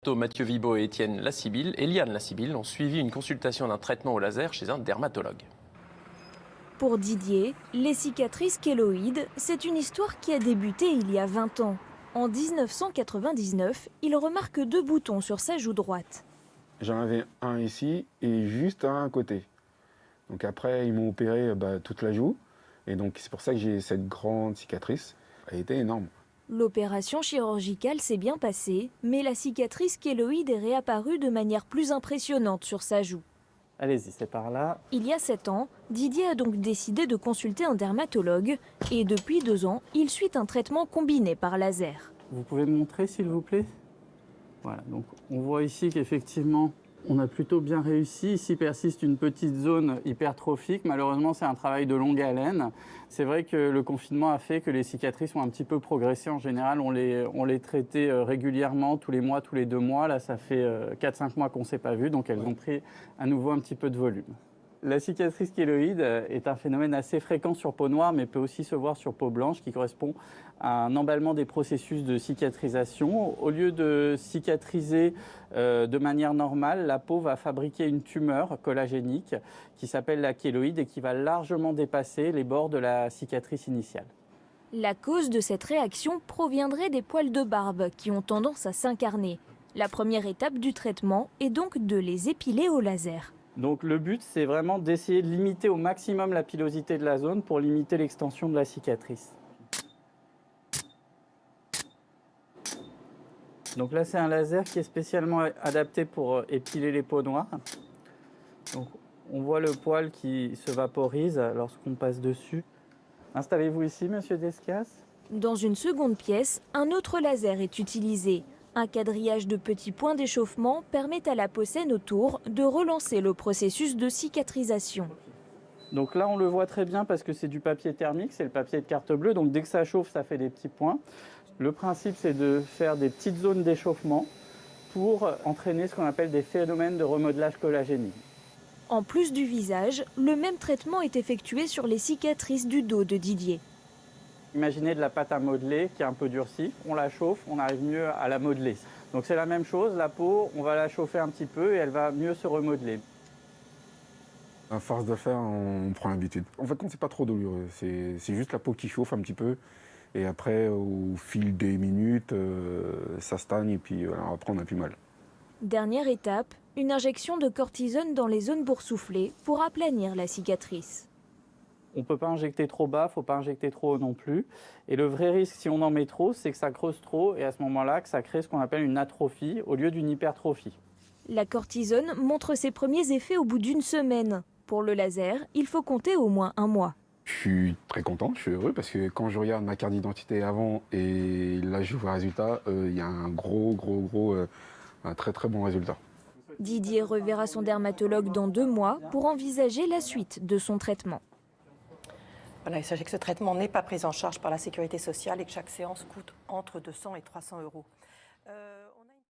Berthaud, Mathieu Vibo et Eliane Lassibille ont suivi une consultation d'un traitement au laser chez un dermatologue. Pour Didier, les cicatrices kéloïdes, c'est une histoire qui a débuté il y a 20 ans. En 1999, il remarque 2 boutons sur sa joue droite. J'en avais un ici et juste un à côté. Donc après, ils m'ont opéré toute la joue. Et donc c'est pour ça que j'ai cette grande cicatrice. Elle était énorme. L'opération chirurgicale s'est bien passée, mais la cicatrice kéloïde est réapparue de manière plus impressionnante sur sa joue. Allez-y, c'est par là. Il y a 7 ans, Didier a donc décidé de consulter un dermatologue. Et depuis 2 ans, il suit un traitement combiné par laser. Vous pouvez me montrer, s'il vous plaît? Voilà, donc on voit ici qu'effectivement, on a plutôt bien réussi. Ici persiste une petite zone hypertrophique. Malheureusement, c'est un travail de longue haleine. C'est vrai que le confinement a fait que les cicatrices ont un petit peu progressé. En général, on les traitait régulièrement, tous les mois, tous les 2 mois. Là, ça fait 4-5 mois qu'on ne s'est pas vu, donc elles ont pris à nouveau un petit peu de volume. La cicatrice kéloïde est un phénomène assez fréquent sur peau noire, mais peut aussi se voir sur peau blanche, qui correspond à un emballement des processus de cicatrisation. Au lieu de cicatriser de manière normale, la peau va fabriquer une tumeur collagénique qui s'appelle la kéloïde et qui va largement dépasser les bords de la cicatrice initiale. La cause de cette réaction proviendrait des poils de barbe qui ont tendance à s'incarner. La première étape du traitement est donc de les épiler au laser. Donc le but, c'est vraiment d'essayer de limiter au maximum la pilosité de la zone pour limiter l'extension de la cicatrice. Donc là, c'est un laser qui est spécialement adapté pour épiler les peaux noires. Donc on voit le poil qui se vaporise lorsqu'on passe dessus. Installez-vous ici, monsieur Descas. Dans une seconde pièce, un autre laser est utilisé. Un quadrillage de petits points d'échauffement permet à la peau saine autour de relancer le processus de cicatrisation. Donc là, on le voit très bien parce que c'est du papier thermique, c'est le papier de carte bleue. Donc dès que ça chauffe, ça fait des petits points. Le principe, c'est de faire des petites zones d'échauffement pour entraîner ce qu'on appelle des phénomènes de remodelage collagénique. En plus du visage, le même traitement est effectué sur les cicatrices du dos de Didier. Imaginez de la pâte à modeler qui est un peu durcie, on la chauffe, on arrive mieux à la modeler. Donc c'est la même chose, la peau, on va la chauffer un petit peu et elle va mieux se remodeler. À force de faire, on prend l'habitude. En fait, c'est pas trop douloureux. C'est juste la peau qui chauffe un petit peu. Et après, au fil des minutes, ça stagne et puis après, on n'a plus mal. Dernière étape, une injection de cortisone dans les zones boursouflées pour aplanir la cicatrice. On ne peut pas injecter trop bas, il ne faut pas injecter trop haut non plus. Et le vrai risque, si on en met trop, c'est que ça creuse trop et à ce moment-là, que ça crée ce qu'on appelle une atrophie au lieu d'une hypertrophie. La cortisone montre ses premiers effets au bout d'1 semaine. Pour le laser, il faut compter au moins 1 mois. Je suis très content, je suis heureux parce que quand je regarde ma carte d'identité avant et là je vois le résultat, il y a un un très très bon résultat. Didier reverra son dermatologue dans 2 mois pour envisager la suite de son traitement. Voilà, sachez que ce traitement n'est pas pris en charge par la sécurité sociale et que chaque séance coûte entre 200 et 300 euros.